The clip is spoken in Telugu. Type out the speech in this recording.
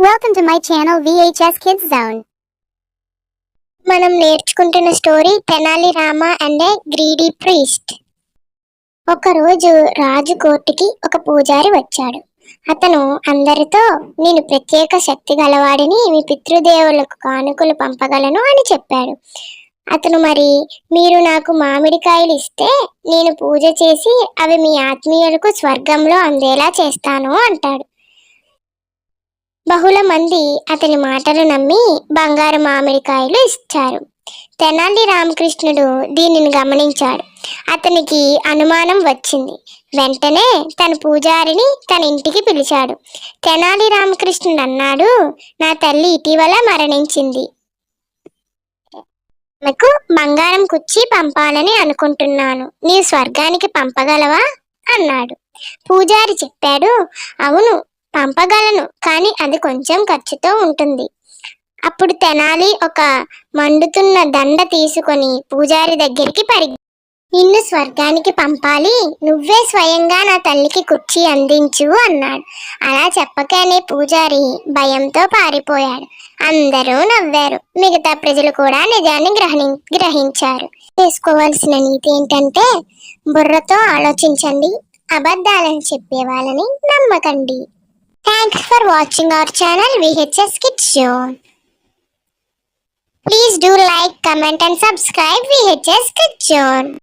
Welcome to my channel VHS Kids Zone. మనం నేర్చుకుంటున్న story Tenali Rama and A greedy priest. ఒకరోజు రాజు కోర్టుకి ఒక పూజారి వచ్చాడు. అతను అందరితో, నేను ప్రత్యేక శక్తి గలవాడిని, మీ పితృదేవులకు కానుకలు పంపగలను అని చెప్పాడు. అతను, మరి మీరు నాకు మామిడికాయలు ఇస్తే నేను పూజ చేసి అవి మీ ఆత్మీయులకు స్వర్గంలో అందేలా చేస్తాను అంటాడు. బహుళ మంది అతని మాటలు నమ్మి బంగారు మామిడికాయలు ఇచ్చారు. తెనాలి రామకృష్ణుడు దీనిని గమనించాడు. అతనికి అనుమానం వచ్చింది. వెంటనే తన పూజారిని తన ఇంటికి పిలిచాడు. తెనాలి రామకృష్ణుడు అన్నాడు, నా తల్లి ఇటీవల మరణించింది. నాకు బంగారం కుచ్చి పంపాలని అనుకుంటున్నాను. నీ స్వర్గానికి పంపగలవా అన్నాడు. పూజారి చెప్పాడు, అవును పంపగలను, కానీ అది కొంచెం ఖర్చుతో ఉంటుంది. అప్పుడు తెనాలి ఒక మండుతున్న దండ తీసుకొని పూజారి దగ్గరికి నిన్ను స్వర్గానికి పంపాలి, నువ్వే స్వయంగా నా తల్లికి కుర్చీ అందించు అన్నాడు. అలా చెప్పగానే పూజారి భయంతో పారిపోయాడు. అందరూ నవ్వారు. మిగతా ప్రజలు కూడా నిజాన్ని గ్రహించారు. చేసుకోవాల్సిన నీతి ఏంటంటే, బుర్రతో ఆలోచించండి, అబద్ధాలను చెప్పే వాళ్ళని నమ్మకండి. Thanks for watching our channel VHS Kids Zone. Please do like, comment and subscribe VHS Kids Zone.